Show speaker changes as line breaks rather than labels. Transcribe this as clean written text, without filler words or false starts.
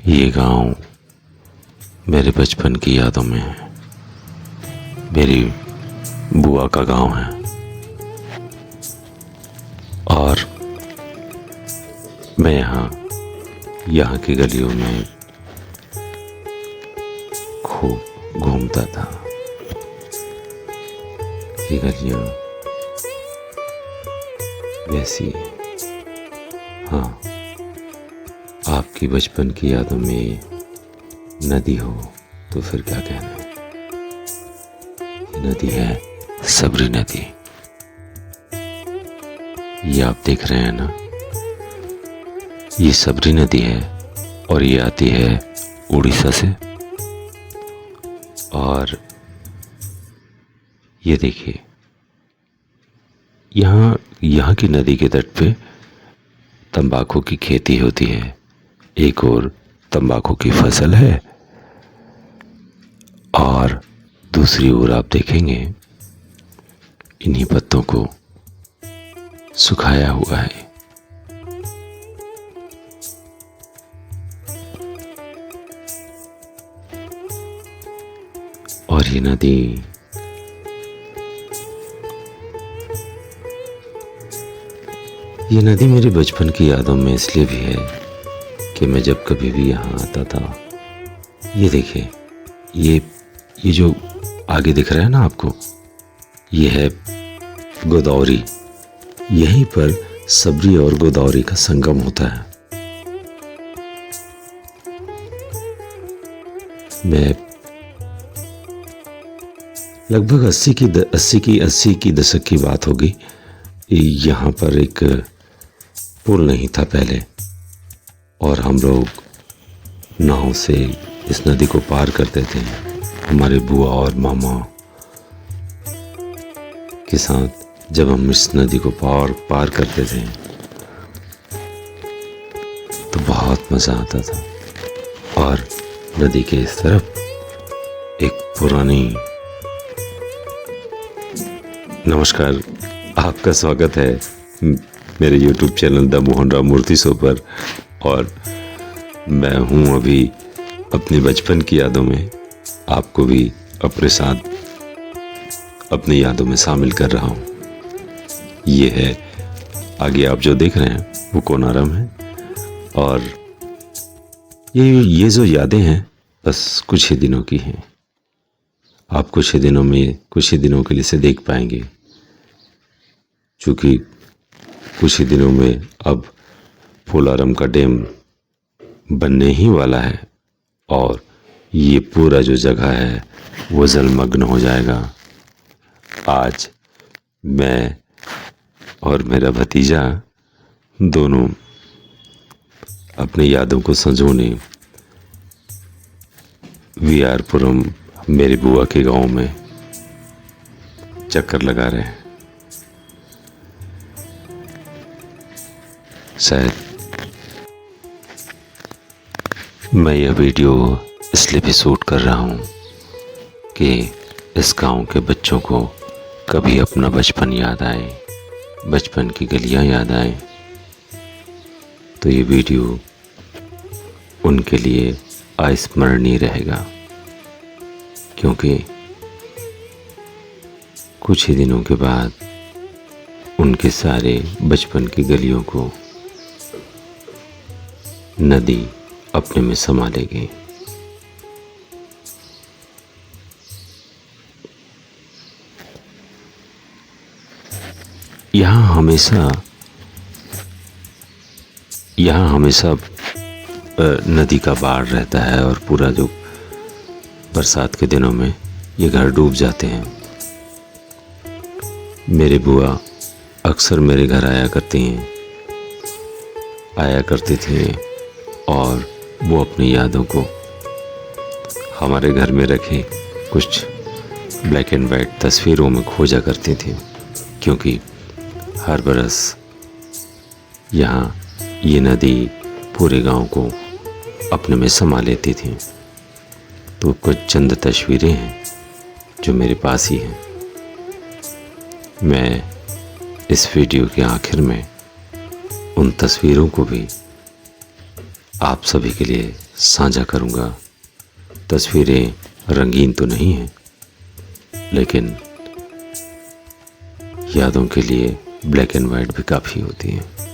ये गांव मेरे बचपन की यादों में है। मेरी बुआ का गांव है और मैं यहाँ की गलियों में खूब घूमता था। ये गलियां वैसी, हाँ, आपकी बचपन की यादों में नदी हो तो फिर क्या कहना। ये नदी है सबरी नदी। ये आप देख रहे हैं ना, ये सबरी नदी है और ये आती है उड़ीसा से। और ये देखिए, यहाँ की नदी के तट पे तंबाकू की खेती होती है। एक और तंबाकू की फसल है और दूसरी ओर आप देखेंगे इन्हीं पत्तों को सुखाया हुआ है। और ये नदी मेरे बचपन की यादों में इसलिए भी है कि मैं जब कभी भी यहाँ आता था, ये देखिए, ये जो आगे दिख रहा है ना आपको, ये है गोदावरी। यहीं पर सबरी और गोदावरी का संगम होता है। मैं लगभग 80 की दशक की बात होगी। यहाँ पर एक पुल नहीं था पहले और हम लोग नाव से इस नदी को पार करते थे। हमारे बुआ और मामा के साथ जब हम इस नदी को पार करते थे तो बहुत मज़ा आता था। और नदी के इस तरफ एक पुरानी, नमस्कार, आपका स्वागत है मेरे YouTube channel the Mohan Ram Murthy show पर। और मैं हूँ अभी अपने बचपन की यादों में, आपको भी अपने साथ अपनी यादों में शामिल कर रहा हूँ। ये है आगे आप जो देख रहे हैं वो कोनारम है। और ये जो यादें हैं बस कुछ ही दिनों की हैं। आप कुछ ही दिनों के लिए इसे देख पाएंगे, क्योंकि कुछ ही दिनों में अब पोलारम का डैम बनने ही वाला है और ये पूरा जो जगह है वो जलमग्न हो जाएगा। आज मैं और मेरा भतीजा दोनों अपनी यादों को संजोने वीआरपुरम मेरी बुआ के गांव में चक्कर लगा रहे हैं। शायद मैं यह वीडियो इसलिए भी शूट कर रहा हूँ कि इस गांव के बच्चों को कभी अपना बचपन याद आए, बचपन की गलियां याद आए, तो ये वीडियो उनके लिए अविस्मरणीय रहेगा। क्योंकि कुछ ही दिनों के बाद उनके सारे बचपन की गलियों को नदी अपने में समा लेगी। यहाँ हमेशा नदी का बाढ़ रहता है और पूरा जो बरसात के दिनों में ये घर डूब जाते हैं। मेरी बुआ अक्सर मेरे घर आया करती थी और वो अपनी यादों को हमारे घर में रखे कुछ ब्लैक एंड वाइट तस्वीरों में खोजा करती थी। क्योंकि हर बरस यहाँ ये नदी पूरे गांव को अपने में समा लेती थी। तो कुछ चंद तस्वीरें हैं जो मेरे पास ही हैं। मैं इस वीडियो के आखिर में उन तस्वीरों को भी आप सभी के लिए साझा करूँगा। तस्वीरें रंगीन तो नहीं हैं, लेकिन यादों के लिए ब्लैक एंड वाइट भी काफ़ी होती हैं।